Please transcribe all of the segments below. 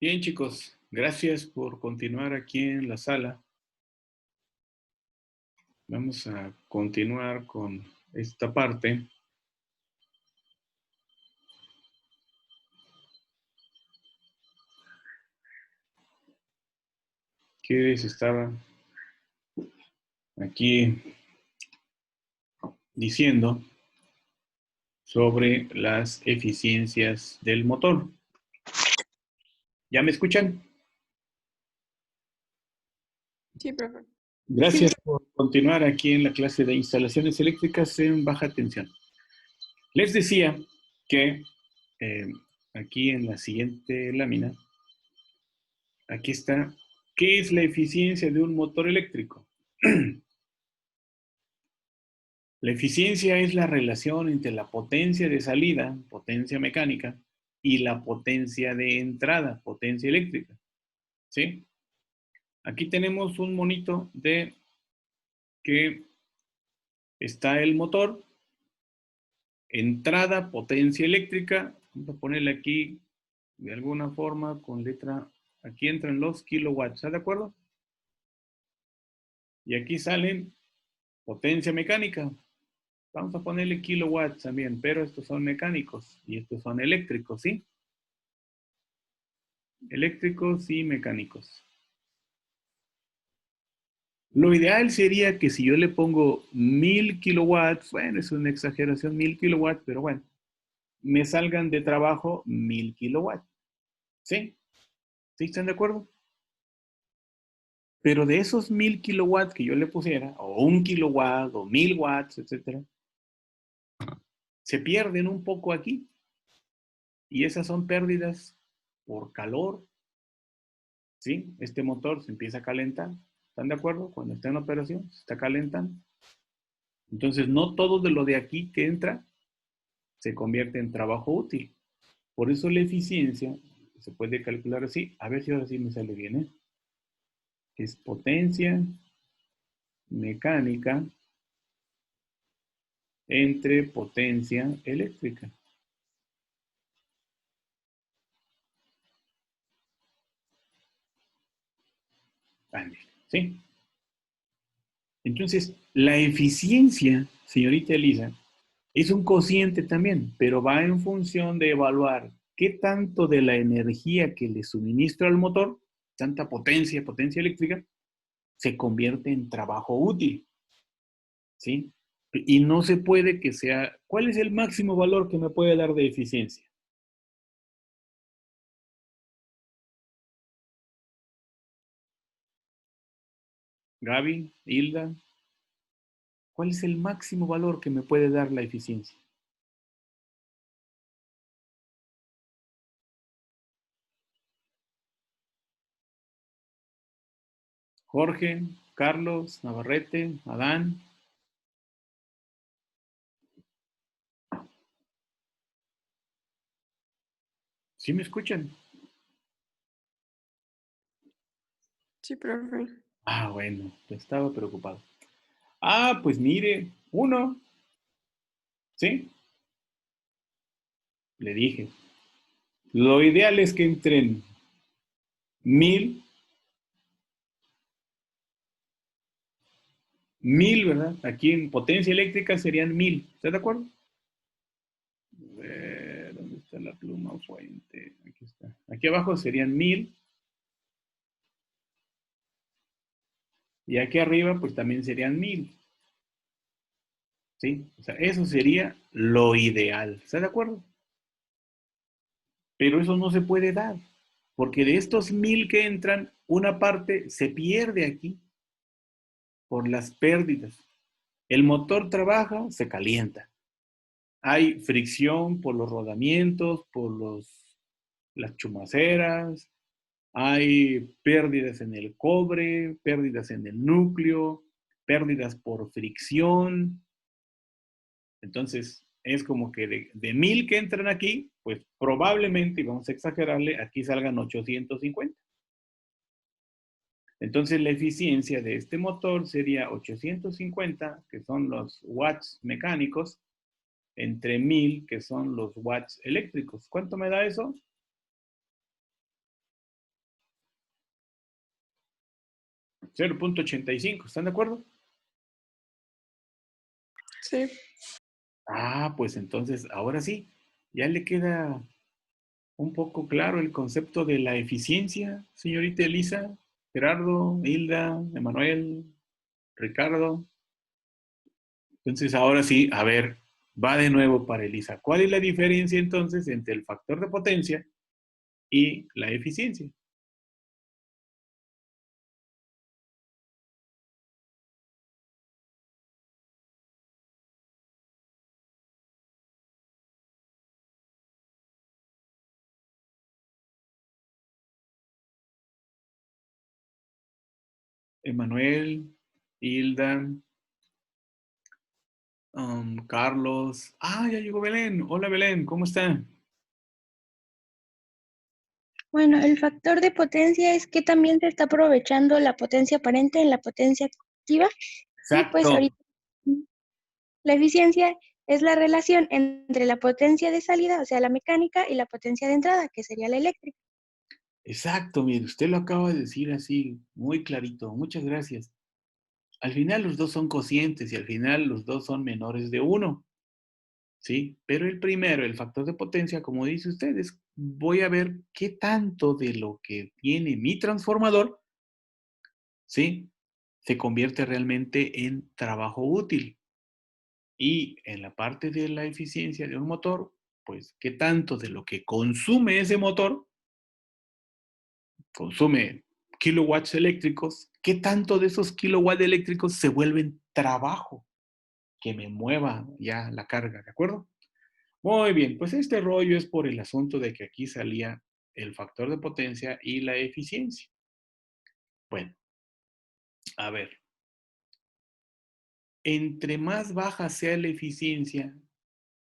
Bien, chicos, gracias por continuar aquí en la sala. Vamos a continuar con esta parte que les estaba aquí diciendo sobre las eficiencias del motor. ¿Ya me escuchan? Sí, profe. Gracias por continuar aquí en la clase de instalaciones eléctricas en baja tensión. Les decía que eh, aquí en la siguiente lámina, aquí está, ¿qué es la eficiencia de un motor eléctrico? La eficiencia es la relación entre la potencia de salida, potencia mecánica, y la potencia de entrada, potencia eléctrica. ¿Sí? Aquí tenemos un monito de que está el motor, entrada, potencia eléctrica. Vamos a ponerle aquí de alguna forma con letra, aquí entran los kilowatts, ¿está de acuerdo? Y aquí salen potencia mecánica. Vamos a ponerle kilowatts también, pero estos son mecánicos y estos son eléctricos, ¿sí? Eléctricos y mecánicos. Lo ideal sería que si yo le pongo 1000 kilowatts, bueno, es una exageración, 1000 kilowatts, pero bueno, me salgan de trabajo 1000 kilowatts. ¿Sí? ¿Sí están de acuerdo? Pero de esos 1000 kilowatts que yo le pusiera, o 1 kilowatt, o 1000 watts, etcétera, se pierden un poco aquí. Y esas son pérdidas por calor. ¿Sí? Este motor se empieza a calentar. ¿Están de acuerdo? Cuando está en operación, se está calentando. Entonces, no todo de lo de aquí que entra se convierte en trabajo útil. Por eso la eficiencia se puede calcular así. A ver si ahora sí me sale bien, ¿eh? Es potencia mecánica entre potencia eléctrica. ¿Sí? Entonces, la eficiencia, señorita Elisa, es un cociente también, pero va en función de evaluar qué tanto de la energía que le suministra al motor, tanta potencia, potencia eléctrica, se convierte en trabajo útil. ¿Sí? Y no se puede que sea, ¿cuál es el máximo valor que me puede dar de eficiencia? Gaby, Hilda, ¿cuál es el máximo valor que me puede dar la eficiencia? Jorge, Carlos, Navarrete, Adán. ¿Sí me escuchan? Sí, profe. Ah, bueno, estaba preocupado. Ah, pues mire, 1, ¿sí? Le dije. Lo ideal es que entren 1000, ¿verdad? Aquí en potencia eléctrica serían 1000. ¿Está de acuerdo? ¿Dónde está la pluma fuente? Aquí está. Aquí abajo serían 1000. Y aquí arriba, pues también serían 1000. ¿Sí? O sea, eso sería lo ideal. ¿Está de acuerdo? Pero eso no se puede dar. Porque de estos 1000 que entran, una parte se pierde aquí por las pérdidas. El motor trabaja, se calienta. Hay fricción por los rodamientos, por las chumaceras, hay pérdidas en el cobre, pérdidas en el núcleo, pérdidas por fricción. Entonces, es como que de 1000 que entran aquí, pues probablemente, y vamos a exagerarle, aquí salgan 850. Entonces, la eficiencia de este motor sería 850, que son los watts mecánicos, entre 1000, que son los watts eléctricos. ¿Cuánto me da eso? 0.85, ¿están de acuerdo? Sí. Ah, pues entonces, ahora sí, ya le queda un poco claro el concepto de la eficiencia, señorita Elisa, Gerardo, Hilda, Emanuel, Ricardo. Entonces, ahora sí, a ver, va de nuevo para Elisa. ¿Cuál es la diferencia entonces entre el factor de potencia y la eficiencia? Emanuel, Hilda, Carlos. Ah, ya llegó Belén. Hola Belén, ¿cómo está? Bueno, el factor de potencia es que también se está aprovechando la potencia aparente en la potencia activa y pues Exacto, ahorita la eficiencia es la relación entre la potencia de salida, o sea, la mecánica, y la potencia de entrada, que sería la eléctrica. exacto, mire, usted lo acaba de decir así, muy clarito. Muchas gracias. Al final los dos son cocientes y al final los dos son menores de uno, ¿sí? Pero el primero, el factor de potencia, como dice usted, es voy a ver qué tanto de lo que tiene mi transformador, ¿sí? Se convierte realmente en trabajo útil. Y en la parte de la eficiencia de un motor, pues qué tanto de lo que consume ese motor, consume kilowatts eléctricos, qué tanto de esos kilowatts eléctricos se vuelven trabajo que me mueva ya la carga, ¿de acuerdo? Muy bien, pues este rollo es por el asunto de que aquí salía el factor de potencia y la eficiencia. Bueno, a ver, entre más baja sea la eficiencia,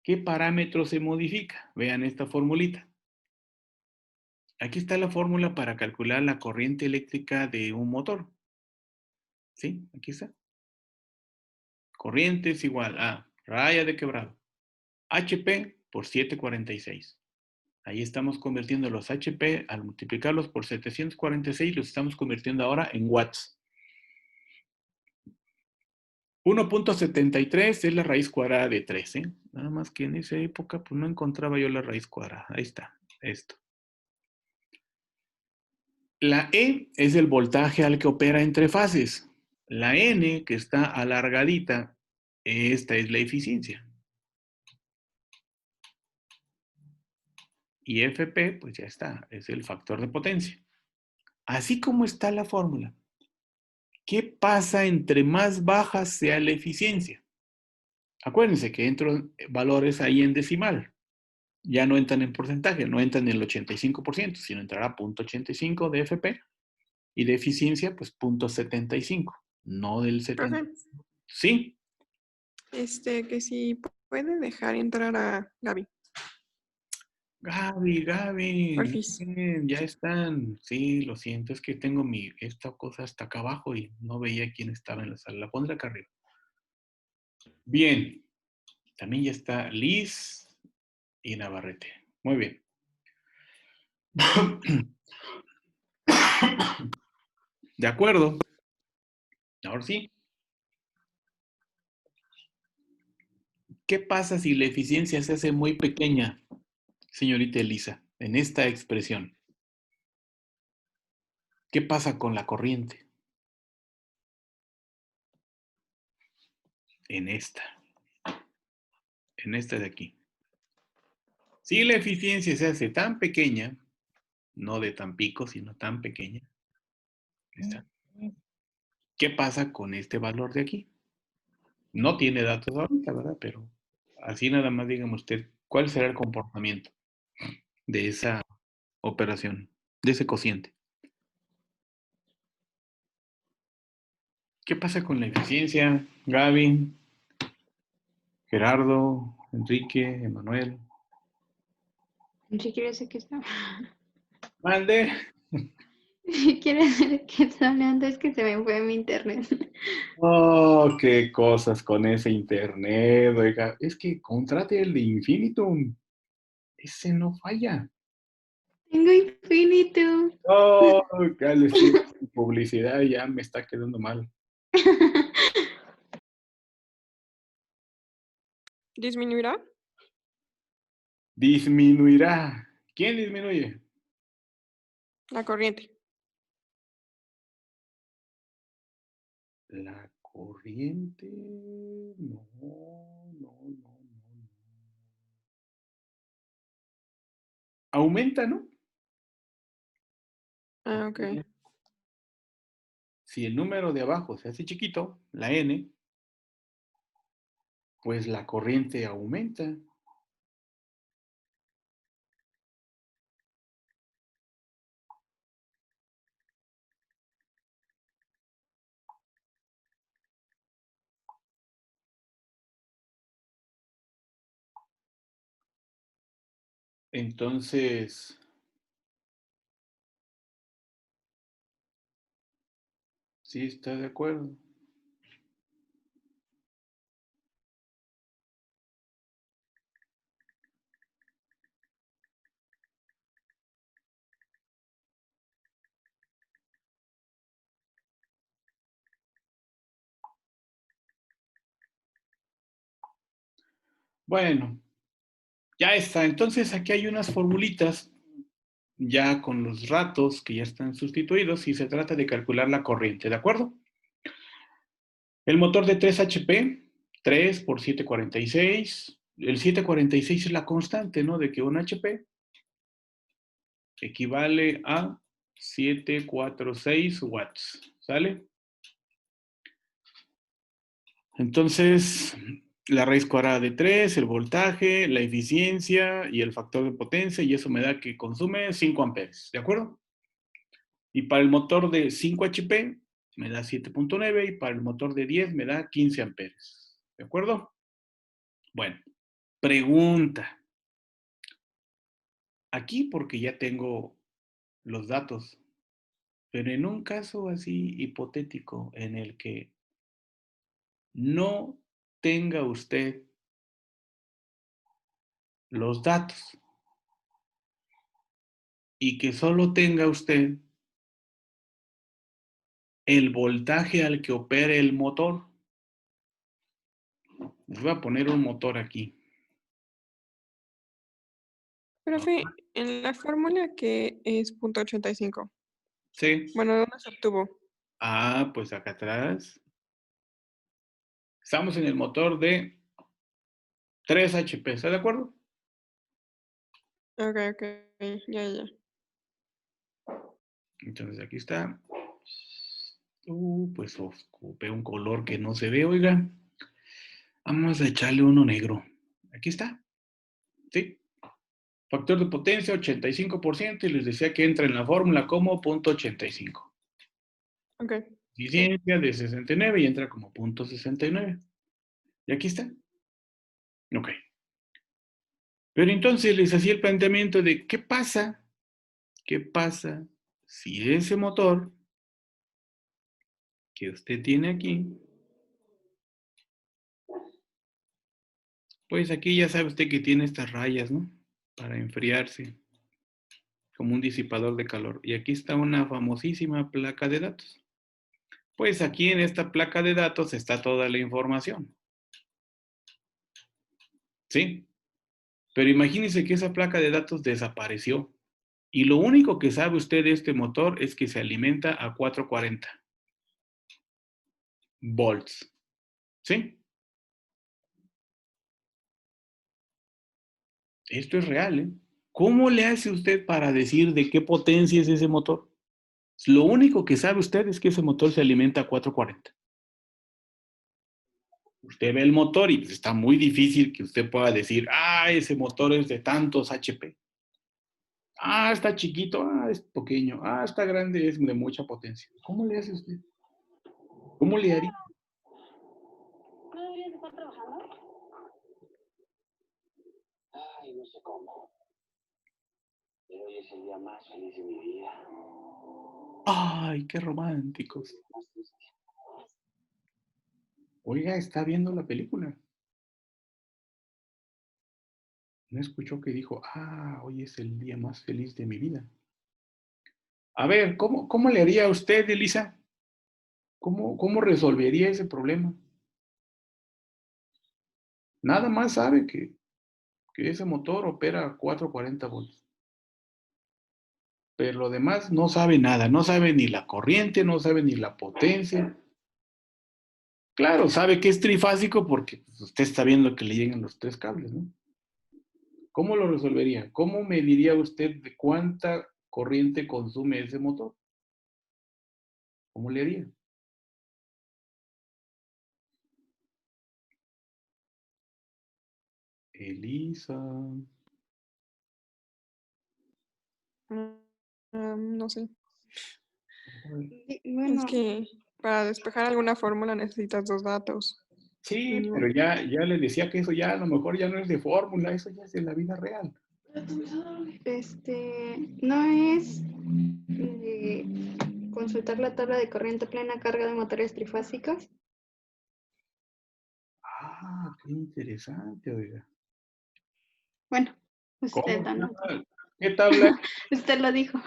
¿qué parámetro se modifica? Vean esta formulita. Aquí está la fórmula para calcular la corriente eléctrica de un motor. ¿Sí? Aquí está. Corriente es igual a raya de quebrado. HP por 746. Ahí estamos convirtiendo los HP, al multiplicarlos por 746, los estamos convirtiendo ahora en watts. 1.73 es la raíz cuadrada de 3, ¿eh? Nada más que en esa época pues no encontraba yo la raíz cuadrada. Ahí está, esto. La E es el voltaje al que opera entre fases. La N, que está alargadita, esta es la eficiencia. Y FP, pues ya está, es el factor de potencia. Así como está la fórmula, ¿qué pasa entre más baja sea la eficiencia? Acuérdense que entran valores ahí en decimal. Ya no entran en porcentaje, no entran en el 85%, sino entrará 0.85 de FP y de eficiencia, pues 0.75, no del 70. Profe, Sí, que si puede dejar entrar a Gaby, Gaby, porfis. bien, ya están. Sí, lo siento, es que tengo esta cosa hasta acá abajo y no veía quién estaba en la sala. La pondré acá arriba. Bien, también ya está Liz y Navarrete. Muy bien. De acuerdo. Ahora sí. ¿Qué pasa si la eficiencia se hace muy pequeña, señorita Elisa, en esta expresión? ¿Qué pasa con la corriente? En esta de aquí. Si la eficiencia se hace tan pequeña, no de tan pico, sino tan pequeña, está. ¿Qué pasa con este valor de aquí? No tiene datos ahorita, ¿verdad? Pero así nada más dígame usted, ¿cuál será el comportamiento de esa operación, de ese cociente? ¿Qué pasa con la eficiencia, Gaby, Gerardo, Enrique, Emanuel? Si quieres decir que está. Mande. Si quieres decir que está hablando, es que se me fue mi internet. Oh, qué cosas con ese internet, oiga. Es que contrate el de Infinitum. Ese no falla. Tengo infinito. Oh, cálese. Publicidad ya me está quedando mal. ¿Disminuirá? Disminuirá. ¿Quién disminuye? La corriente. La corriente. No, no, no, no. Aumenta, ¿no? Ah, ok. Si el número de abajo se hace chiquito, la n, pues la corriente aumenta. Entonces, ¿sí está de acuerdo? Bueno, ya está. Entonces aquí hay unas formulitas ya con los ratos que ya están sustituidos y se trata de calcular la corriente, ¿de acuerdo? El motor de 3 HP, 3 por 746. El 746 es la constante, ¿no? De que un HP equivale a 746 watts, ¿sale? Entonces, la raíz cuadrada de 3, el voltaje, la eficiencia y el factor de potencia, y eso me da que consume 5 amperes, ¿de acuerdo? Y para el motor de 5 HP me da 7.9 y para el motor de 10 me da 15 amperes, ¿de acuerdo? Bueno, pregunta. Aquí porque ya tengo los datos, pero en un caso así hipotético en el que no tenga usted los datos y que solo tenga usted el voltaje al que opere el motor. Les voy a poner un motor aquí. Profe, en la fórmula que es punto 85. Sí. Bueno, ¿dónde se obtuvo? Ah, pues acá atrás. Estamos en el motor de 3 HP, ¿está de acuerdo? Ok, ok, ya, ya. Entonces aquí está. Pues ocupé un color que no se ve, oiga. Vamos a echarle uno negro. Aquí está. ¿Sí? Factor de potencia 85% y les decía que entra en la fórmula como punto 85. Ok, sí. Eficiencia de 69 y entra como punto 69. Y aquí está. Ok. Pero entonces les hacía el planteamiento de qué pasa si ese motor que usted tiene aquí, pues aquí ya sabe usted que tiene estas rayas, ¿no? Para enfriarse, como un disipador de calor. Y aquí está una famosísima placa de datos. Pues aquí en esta placa de datos está toda la información. ¿Sí? Pero imagínense que esa placa de datos desapareció. Y lo único que sabe usted de este motor es que se alimenta a 440 volts. ¿Sí? Esto es real, ¿eh? ¿Cómo le hace usted para decir de qué potencia es ese motor? Lo único que sabe usted es que ese motor se alimenta a 440. Usted ve el motor y pues está muy difícil que usted pueda decir, ah, ese motor es de tantos HP. Ah, está chiquito, ah, es pequeño, ah, está grande, es de mucha potencia. ¿Cómo le hace usted? ¿Cómo le haría? ¿No deberías estar trabajando? Ay, no sé cómo. Pero hoy es el día más feliz de mi vida. Ay, qué románticos. Más triste. Oiga, está viendo la película. No escuchó que dijo, ah, hoy es el día más feliz de mi vida. A ver, ¿cómo le haría a usted, Elisa? ¿Cómo resolvería ese problema? Nada más sabe que ese motor opera a 440 volts. Pero lo demás no sabe nada, no sabe ni la corriente, no sabe ni la potencia. Claro, sabe que es trifásico porque pues, usted está viendo que le llegan los 3 cables, ¿no? ¿Cómo lo resolvería? ¿Cómo mediría usted de cuánta corriente consume ese motor? ¿Cómo le haría? Elisa. No sé. Y Es bueno, que para despejar alguna fórmula necesitas 2 datos. Sí, Mínimo. pero ya le decía que eso ya a lo mejor ya no es de fórmula, eso ya es de la vida real. no es consultar la tabla de corriente plena carga de motores trifásicos. Ah, qué interesante, oiga. Bueno, usted, ¿Cómo? ¿no? ¿Qué tabla? Usted lo dijo.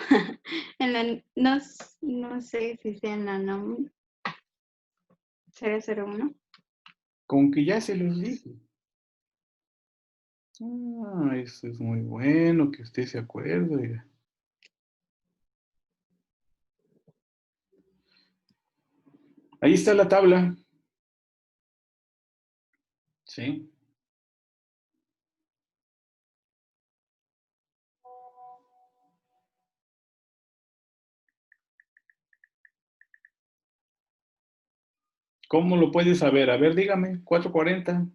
No sé si sea en la NOM 001. Con que ya se los dije. Ah, eso es muy bueno que usted se acuerde, oiga. Ahí está la tabla. Sí. ¿Cómo lo puede saber? A ver, dígame, 440.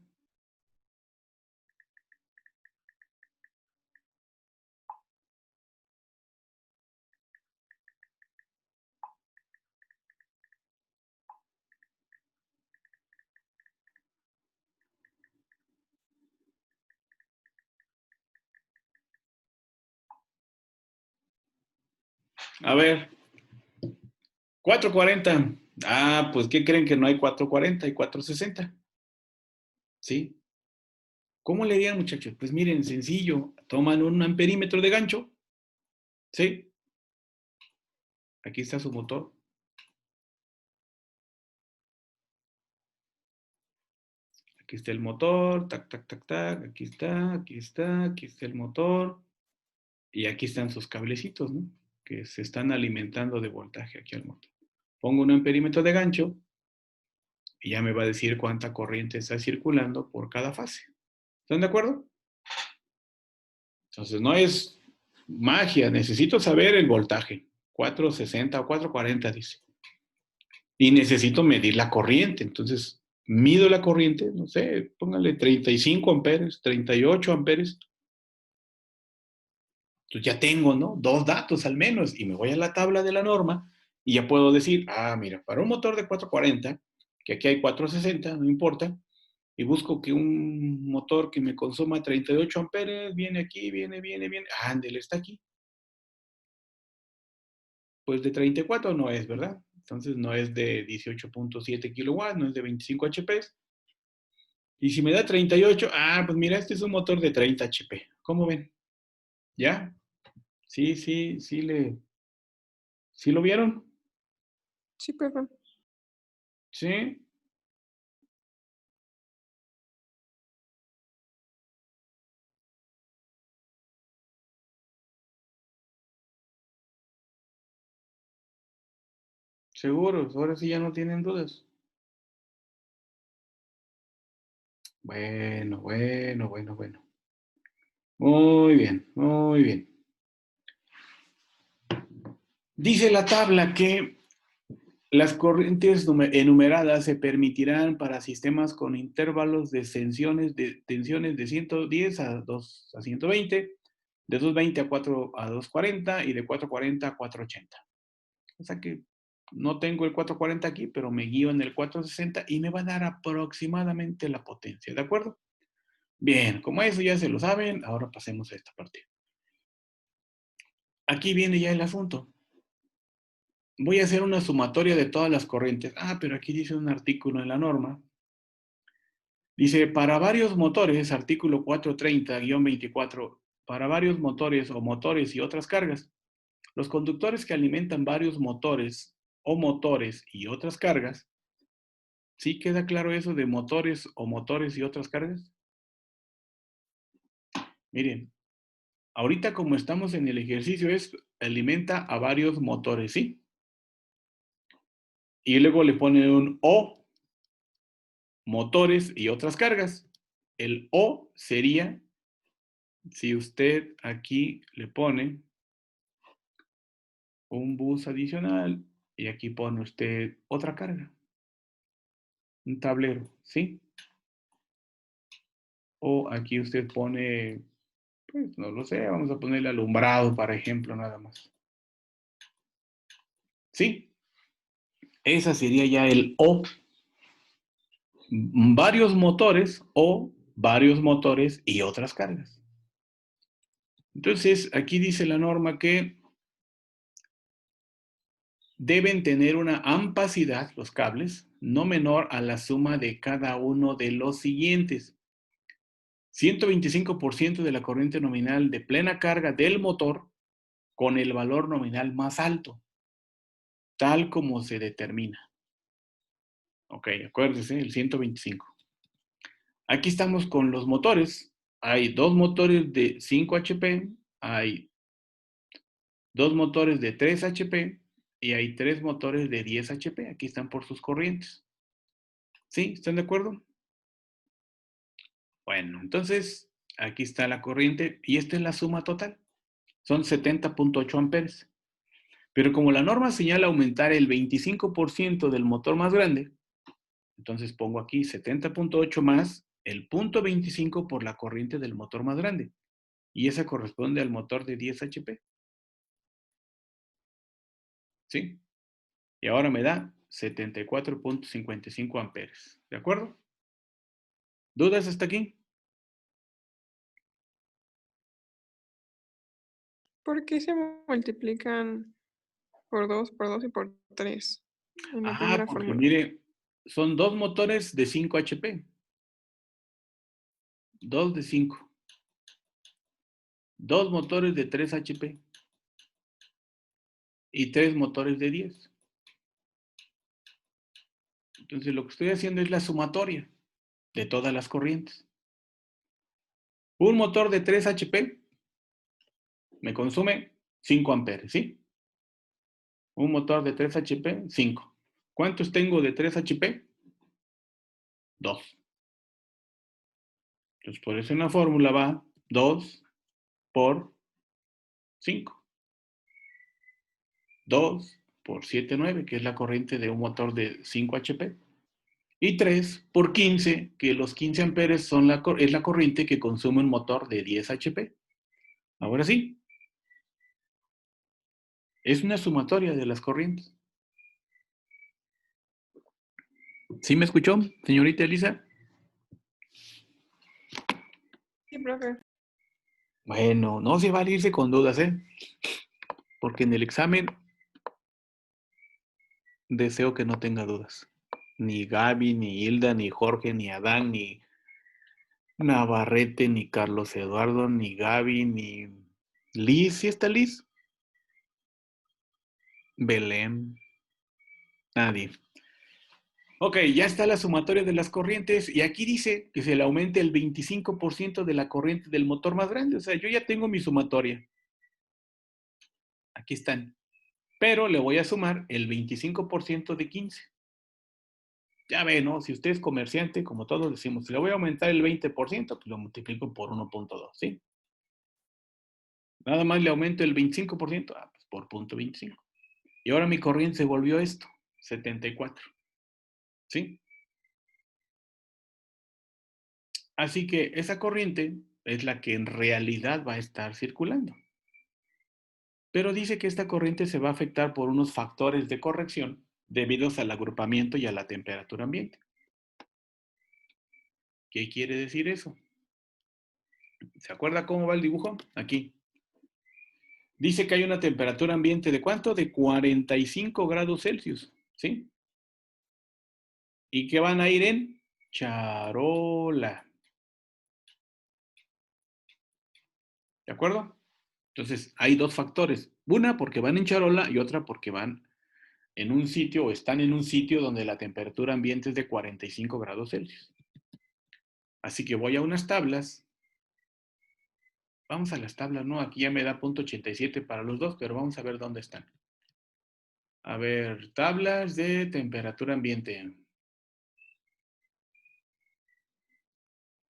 A ver, 440. Ah, pues ¿qué creen que no hay 440? Hay 460. ¿Sí? ¿Cómo le dirían, muchachos? Pues miren, sencillo. Toman un amperímetro de gancho. ¿Sí? Aquí está su motor. Aquí está el motor. Tac, tac, tac, tac. Aquí está, aquí está, aquí está el motor. Y aquí están sus cablecitos, ¿no? Que se están alimentando de voltaje aquí al motor. Pongo un amperímetro de gancho y ya me va a decir cuánta corriente está circulando por cada fase. ¿Están de acuerdo? Entonces no es magia, necesito saber el voltaje. 460 o 440 dice. Y necesito medir la corriente. Entonces mido la corriente, no sé, póngale 35 amperes, 38 amperes. Entonces ya tengo, ¿no? 2 datos al menos y me voy a la tabla de la norma y ya puedo decir, ah, mira, para un motor de 440, que aquí hay 460, no importa, y busco que un motor que me consuma 38 amperes, viene aquí, viene, ándele, está aquí. Pues de 34 no es, ¿verdad? Entonces no es de 18.7 kilowatts, no es de 25 HP. Y si me da 38, ah, pues mira, este es un motor de 30 HP. ¿Cómo ven? ¿Ya? Sí, ¿sí lo vieron? Sí, profe. Sí. Seguros, ahora sí ya no tienen dudas. Bueno. Muy bien, muy bien. Dice la tabla que las corrientes enumeradas se permitirán para sistemas con intervalos de tensiones de 110 a 120, de 220 a 240 y de 440 a 480. O sea que no tengo el 440 aquí, pero me guío en el 460 y me va a dar aproximadamente la potencia, ¿de acuerdo? Bien, como eso ya se lo saben, ahora pasemos a esta parte. Aquí viene ya el asunto. Voy a hacer una sumatoria de todas las corrientes. Ah, pero aquí dice un artículo en la norma. Dice, para varios motores, artículo 430-24, para varios motores o motores y otras cargas, Los conductores que alimentan varios motores o motores y otras cargas, ¿sí queda claro eso de motores o motores y otras cargas? Miren, ahorita como estamos en el ejercicio es alimenta a varios motores, ¿sí? Y luego le pone un O, motores y otras cargas. El O sería, si usted aquí le pone un bus adicional y aquí pone usted otra carga, un tablero, ¿sí? O aquí usted pone, pues no lo sé, vamos a ponerle alumbrado, por ejemplo, nada más. ¿Sí? Esa sería ya el O. Varios motores o varios motores y otras cargas. Entonces, aquí dice la norma que deben tener una ampacidad, los cables, no menor a la suma de cada uno de los siguientes. 125% de la corriente nominal de plena carga del motor con el valor nominal más alto, tal como se determina. Ok, acuérdese, el 125. Aquí estamos con los motores. Hay dos motores de 5 HP, hay dos motores de 3 HP y hay tres motores de 10 HP. Aquí están por sus corrientes. ¿Sí? ¿Están de acuerdo? Bueno, entonces aquí está la corriente y esta es la suma total. Son 70.8 amperes. Pero como la norma señala aumentar el 25% del motor más grande, entonces pongo aquí 70.8 más el punto 25 por la corriente del motor más grande. Y esa corresponde al motor de 10 HP. ¿Sí? Y ahora me da 74.55 amperes. ¿De acuerdo? ¿Dudas hasta aquí? ¿Por qué se multiplican por 2 y por 3 en la primera Porque fórmula? mire, son dos motores de 5 HP. Dos de 5. Dos motores de 3 HP. Y tres motores de 10. Entonces lo que estoy haciendo es la sumatoria de todas las corrientes. Un motor de 3 HP me consume 5 amperes, ¿sí? Un motor de 3 HP, 5. ¿Cuántos tengo de 3 HP? 2. Entonces, por eso en la fórmula va 2 por 5. 2 por 7, 9, que es la corriente de un motor de 5 HP. Y 3 por 15, que los 15 amperes es la corriente que consume un motor de 10 HP. Ahora sí, es una sumatoria de las corrientes. ¿Sí me escuchó, señorita Elisa? Sí, profe. Bueno, no se vale irse con dudas, ¿eh? Porque en el examen deseo que no tenga dudas. Ni Gaby, ni Hilda, ni Jorge, ni Adán, ni Navarrete, ni Carlos Eduardo, ni Gaby, ni Liz. ¿Sí está Liz? Belén. Nadie. Ok, ya está la sumatoria de las corrientes y aquí dice que se le aumente el 25% de la corriente del motor más grande. O sea, yo ya tengo mi sumatoria. Aquí están. Pero le voy a sumar el 25% de 15. Ya ve, ¿no? Si usted es comerciante, como todos decimos, si le voy a aumentar el 20%, pues lo multiplico por 1.2, ¿sí? Nada más le aumento el 25%, pues por 0.25. Y ahora mi corriente se volvió esto, 74. ¿Sí? Así que esa corriente es la que en realidad va a estar circulando. Pero dice que esta corriente se va a afectar por unos factores de corrección debidos al agrupamiento y a la temperatura ambiente. ¿Qué quiere decir eso? ¿Se acuerda cómo va el dibujo? Aquí. Dice que hay una temperatura ambiente de ¿cuánto? De 45 grados Celsius, ¿sí? Y que van a ir en charola. ¿De acuerdo? Entonces, hay dos factores. Una porque van en charola y otra porque van en un sitio o están en un sitio donde la temperatura ambiente es de 45 grados Celsius. Así que voy a unas tablas. Vamos a las tablas, ¿no? Aquí ya me da .87 para los dos, pero vamos a ver dónde están. A ver, tablas de temperatura ambiente.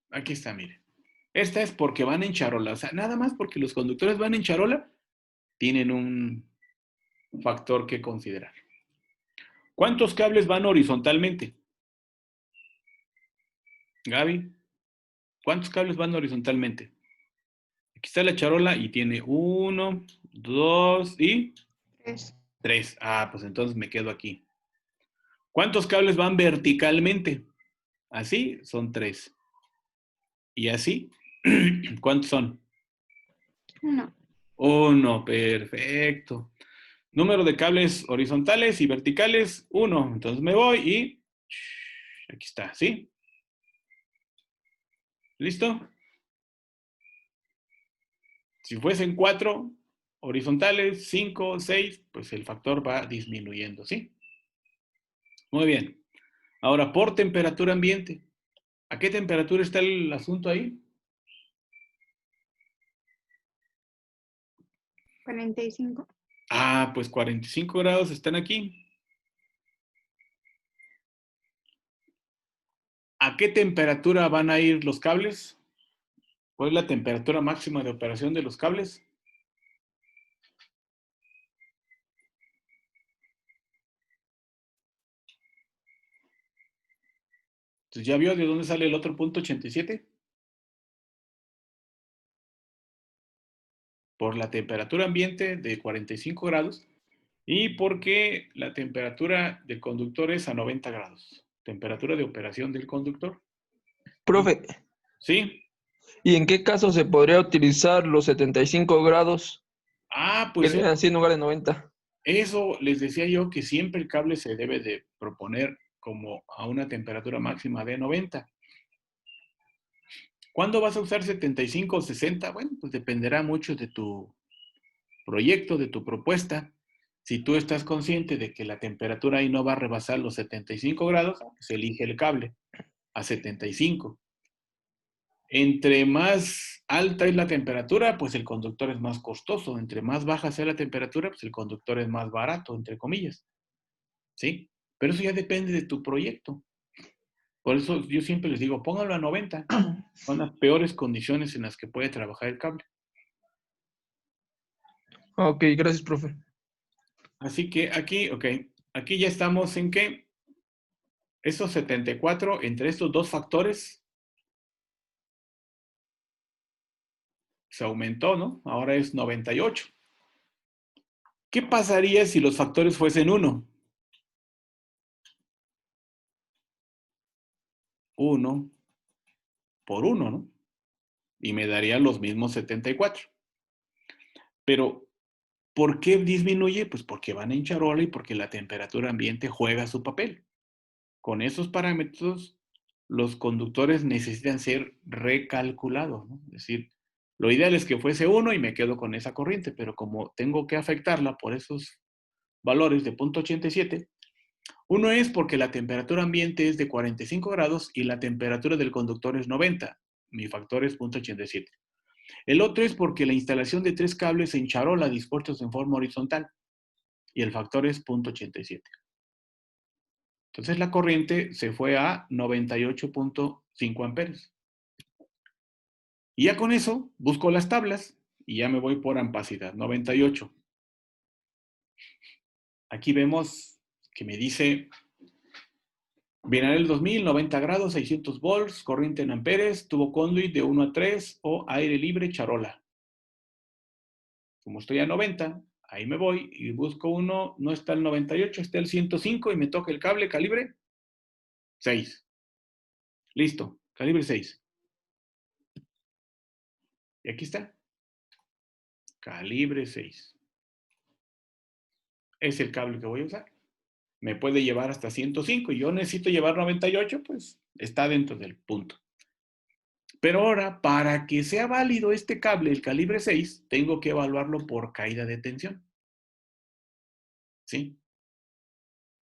Aquí está, mire. Esta es porque van en charola. O sea, nada más porque los conductores van en charola, tienen un factor que considerar. ¿Cuántos cables van horizontalmente? Gaby, ¿cuántos cables van horizontalmente? Aquí está la charola y tiene 1, 2 y 3. 3. Ah, pues entonces me quedo aquí. ¿Cuántos cables van verticalmente? Así son 3. Y así, ¿cuántos son? 1. 1, perfecto. Número de cables horizontales y verticales, 1. Entonces me voy y aquí está, ¿sí? ¿Listo? Si fuesen 4 horizontales, 5, 6, pues el factor va disminuyendo, ¿sí? Muy bien. Ahora, por temperatura ambiente. ¿A qué temperatura está el asunto ahí? 45. Ah, pues 45 grados están aquí. ¿A qué temperatura van a ir los cables? ¿Cuál es la temperatura máxima de operación de los cables? Entonces, ¿ya vio de dónde sale el otro .87? Por la temperatura ambiente de 45 grados y porque la temperatura del conductor es a 90 grados. Temperatura de operación del conductor. Profe, ¿Sí? ¿y en qué caso se podría utilizar los 75 grados Ah, que pues sean así en lugar de 90? eso les decía yo que siempre el cable se debe de proponer como a una temperatura máxima de 90. ¿Cuándo vas a usar 75 o 60? Bueno, pues dependerá mucho de tu proyecto, de tu propuesta. Si tú estás consciente de que la temperatura ahí no va a rebasar los 75 grados, se elige el cable a 75. Entre más alta es la temperatura, pues el conductor es más costoso. Entre más baja sea la temperatura, pues el conductor es más barato, entre comillas. ¿Sí? Pero eso ya depende de tu proyecto. Por eso yo siempre les digo, póngalo a 90. Son las peores condiciones en las que puede trabajar el cable. Ok, gracias, profe. Así que aquí, ok, aquí ya estamos en que esos 74, entre estos dos factores, se aumentó, ¿no? Ahora es 98. ¿Qué pasaría si los factores fuesen 1? 1 por 1, ¿no? Y me daría los mismos 74. Pero, ¿por qué disminuye? Pues porque van en charola y porque la temperatura ambiente juega su papel. Con esos parámetros, los conductores necesitan ser recalculados, ¿no? Es decir, lo ideal es que fuese 1 y me quedo con esa corriente, pero como tengo que afectarla por esos valores de .87, uno es porque la temperatura ambiente es de 45 grados y la temperatura del conductor es 90. Mi factor es .87. El otro es porque la instalación de 3 cables en charola dispuestos en forma horizontal y el factor es .87. Entonces la corriente se fue a 98.5 amperes. Y ya con eso busco las tablas y ya me voy por ampacidad, 98. Aquí vemos que me dice Bienal 2000, 90 grados, 600 volts, corriente en amperes, tubo conduit de 1 a 3 o aire libre charola. Como estoy a 90, ahí me voy y busco uno, no está el 98, está el 105 y me toca el cable calibre 6. Listo, calibre 6. Y aquí está, calibre 6. Es el cable que voy a usar. Me puede llevar hasta 105 y yo necesito llevar 98, pues está dentro del punto. Pero ahora, para que sea válido este cable, el calibre 6, tengo que evaluarlo por caída de tensión. ¿Sí?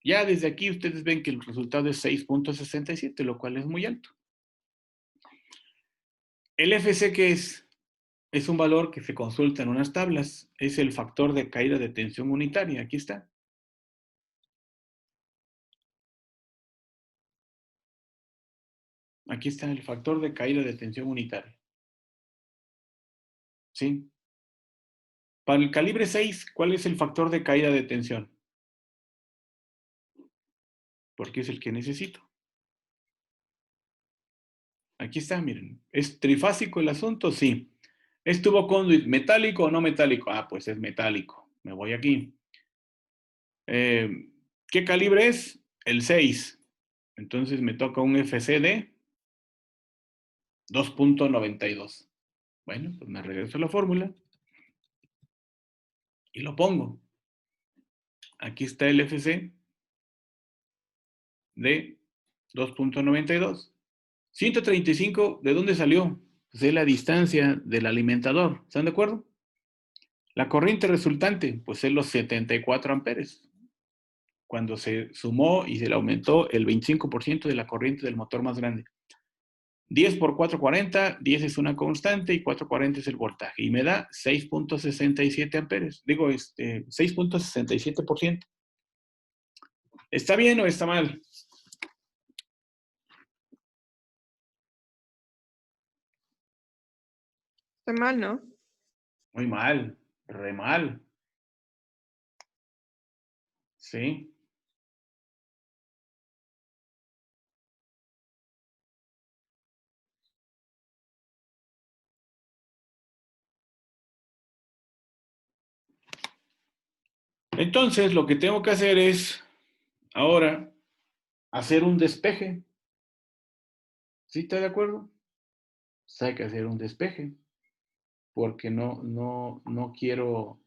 Ya desde aquí ustedes ven que el resultado es 6.67, lo cual es muy alto. El FC, ¿qué es? Es un valor que se consulta en unas tablas. Es el factor de caída de tensión unitaria. Aquí está. Aquí está el factor de caída de tensión unitaria. ¿Sí? Para el calibre 6, ¿cuál es el factor de caída de tensión? Porque es el que necesito. Aquí está, miren. ¿Es trifásico el asunto? Sí. ¿Es tubo conduit metálico o no metálico? Ah, pues es metálico. Me voy aquí. ¿Qué calibre es? El 6. Entonces me toca un FC de 2.92. Bueno, pues me regreso a la fórmula y lo pongo. Aquí está el FC de 2.92. 135, ¿de dónde salió? Pues de la distancia del alimentador. ¿Están de acuerdo? La corriente resultante, pues es los 74 amperes. Cuando se sumó y se le aumentó el 25% de la corriente del motor más grande. 10 por 440, 10 es una constante y 440 es el voltaje. Y me da 6.67 amperes. Digo, 6.67%. ¿Está bien o está mal? Está mal, ¿no? Muy mal, re mal. Sí. Entonces, lo que tengo que hacer es, ahora, hacer un despeje. ¿Sí está de acuerdo? Pues hay que hacer un despeje, porque no quiero...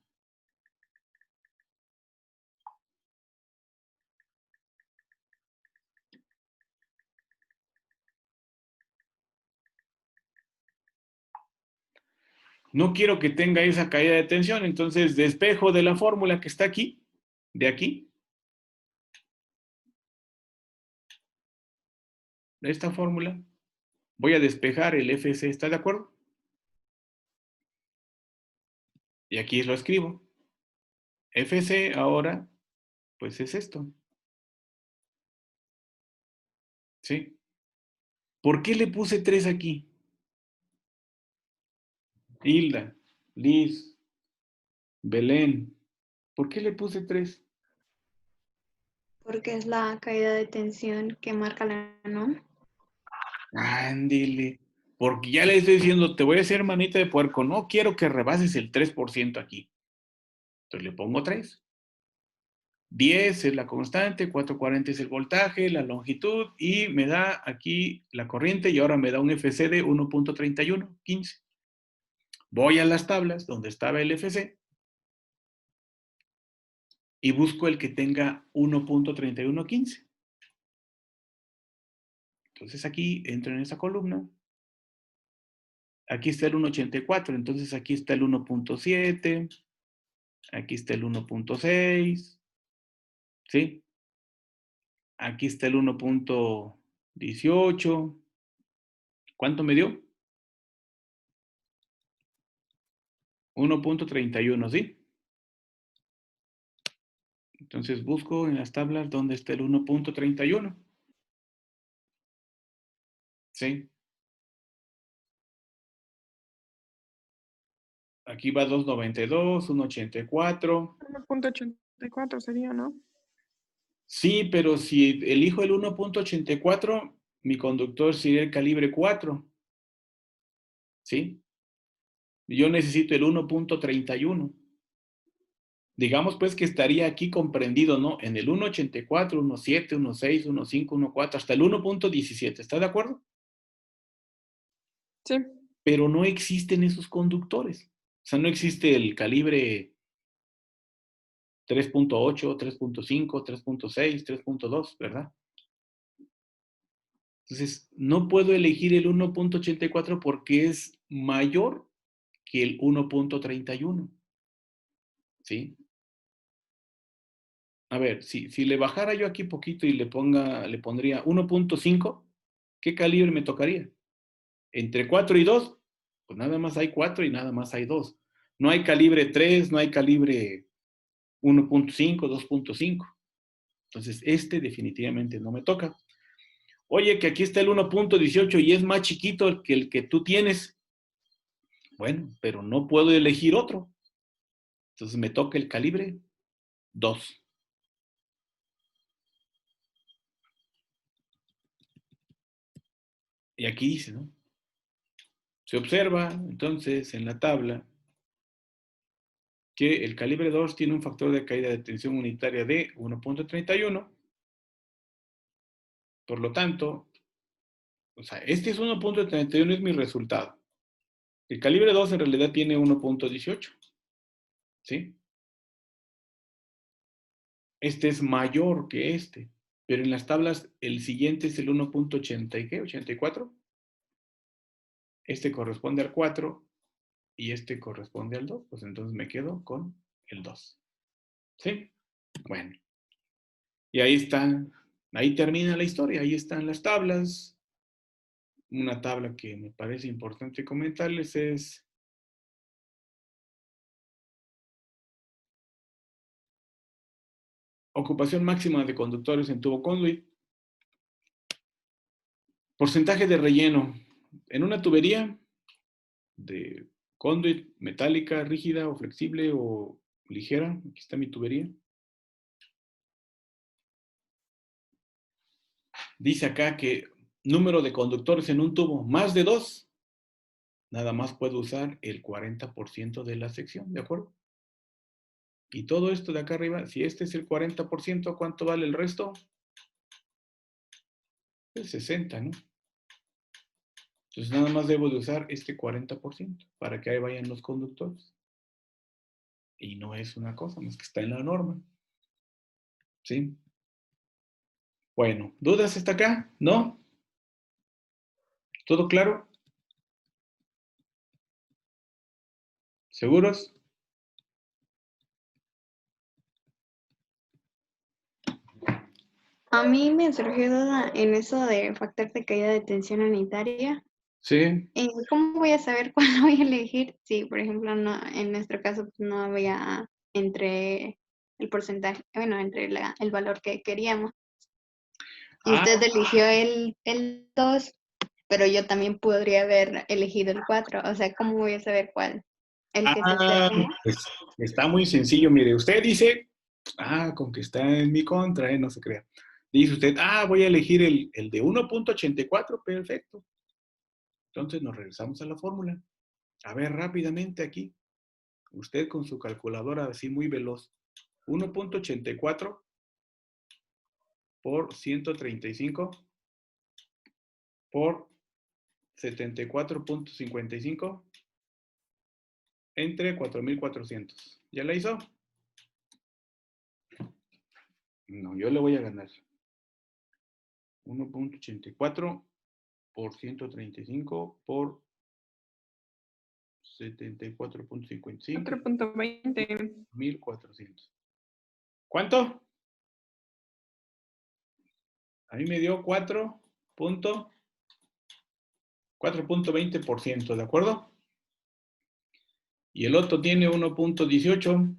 No quiero que tenga esa caída de tensión, entonces despejo de la fórmula que está aquí, de aquí, de esta fórmula. Voy a despejar el FC, ¿está de acuerdo? Y aquí lo escribo. FC ahora, pues es esto. ¿Sí? ¿Por qué le puse 3 aquí? Hilda, Liz, Belén. ¿Por qué le puse 3? Porque es la caída de tensión que marca la NOM. Ándile. Porque ya le estoy diciendo, te voy a hacer manita de puerco. No quiero que rebases el 3% aquí. Entonces le pongo 3. 10 es la constante, 440 es el voltaje, la longitud, y me da aquí la corriente, y ahora me da un FC de 1.3115. Voy a las tablas donde estaba el FC y busco el que tenga 1.3115. Entonces aquí entro en esa columna. Aquí está el 1.84, entonces aquí está el 1.7, aquí está el 1.6, ¿sí? Aquí está el 1.18. ¿Cuánto me dio? 1.31, ¿sí? Entonces busco en las tablas dónde está el 1.31. ¿Sí? Aquí va 2.92, 1.84. 1.84 sería, ¿no? Sí, pero si elijo el 1.84, mi conductor sería el calibre 4. ¿Sí? Yo necesito el 1.31. Digamos pues que estaría aquí comprendido, ¿no? En el 1.84, 1.7, 1.6, 1.5, 1.4, hasta el 1.17. ¿Está de acuerdo? Sí. Pero no existen esos conductores. O sea, no existe el calibre 3.8, 3.5, 3.6, 3.2, ¿verdad? Entonces, no puedo elegir el 1.84 porque es mayor que el 1.31. ¿Sí? A ver, si le bajara yo aquí poquito y le pondría 1.5, ¿qué calibre me tocaría? Entre 4 y 2, pues nada más hay 4 y nada más hay 2. No hay calibre 3, no hay calibre 1.5, 2.5. Entonces, este definitivamente no me toca. Oye, que aquí está el 1.18 y es más chiquito que el que tú tienes. Bueno, pero no puedo elegir otro. Entonces me toca el calibre 2. Y aquí dice, ¿no? Se observa entonces en la tabla que el calibre 2 tiene un factor de caída de tensión unitaria de 1.31. Por lo tanto, o sea, este es 1.31, es mi resultado. El calibre 2 en realidad tiene 1.18. ¿Sí? Este es mayor que este. Pero en las tablas, el siguiente es el 1.80 y ¿qué? 84. Este corresponde al 4 y este corresponde al 2. Pues entonces me quedo con el 2. ¿Sí? Bueno. Y ahí están, ahí termina la historia. Ahí están las tablas. Una tabla que me parece importante comentarles es ocupación máxima de conductores en tubo conduit. Porcentaje de relleno. En una tubería de conduit metálica, rígida o flexible o ligera, aquí está mi tubería. Dice acá que número de conductores en un tubo, más de 2, nada más puedo usar el 40% de la sección, ¿de acuerdo? Y todo esto de acá arriba, si este es el 40%, ¿cuánto vale el resto? El 60, ¿no? Entonces nada más debo de usar este 40% para que ahí vayan los conductores. Y no es una cosa, más que está en la norma. ¿Sí? Bueno, ¿dudas hasta acá? ¿No? ¿Todo claro? ¿Seguros? A mí me surgió duda en eso de factor de caída de tensión unitaria. Sí. ¿Cómo voy a saber cuál voy a elegir? Si, por ejemplo, no, en nuestro caso pues, no había entre el porcentaje, bueno, entre el valor que queríamos. Y Ah, usted eligió el 2, pero yo también podría haber elegido el 4. O sea, ¿cómo voy a saber cuál? El que se acerque más. pues está muy sencillo. Mire, usted dice, con que está en mi contra, no se crea. Dice usted, voy a elegir el de 1.84, perfecto. Entonces nos regresamos a la fórmula. A ver, rápidamente aquí. Usted con su calculadora así muy veloz. 1.84 por 135 por 74.55 entre 4.400. ¿Ya la hizo? No, yo le voy a ganar. 1.84 por 135 por 74.55. 4.20. 1.400. ¿Cuánto? A mí me dio 4.20%, ¿de acuerdo? Y el otro tiene 1.18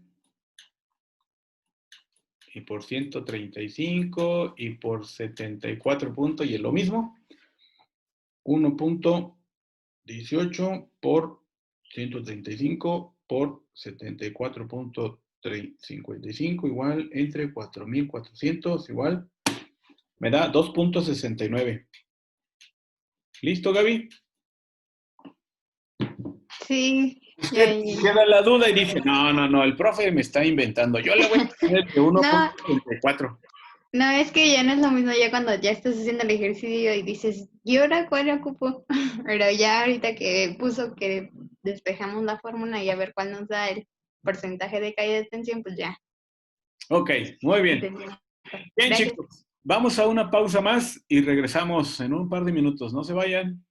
y por 135 y por 74 puntos y es lo mismo. 1.18 por 135 por 74.55 igual entre 4.400 igual me da 2.69. ¿Listo, Gaby? Sí, Usted queda la duda y dice, no, el profe me está inventando. Yo le voy a poner de No, 1.34. no, es que ya no es lo mismo ya cuando ya estás haciendo el ejercicio y dices, ¿y ahora cuál ocupo? Pero ya ahorita que puso que despejamos la fórmula y a ver cuál nos da el porcentaje de caída de tensión, pues ya Ok, muy bien. entendí. Bien, Gracias. chicos. Vamos a una pausa más y regresamos en un par de minutos. No se vayan.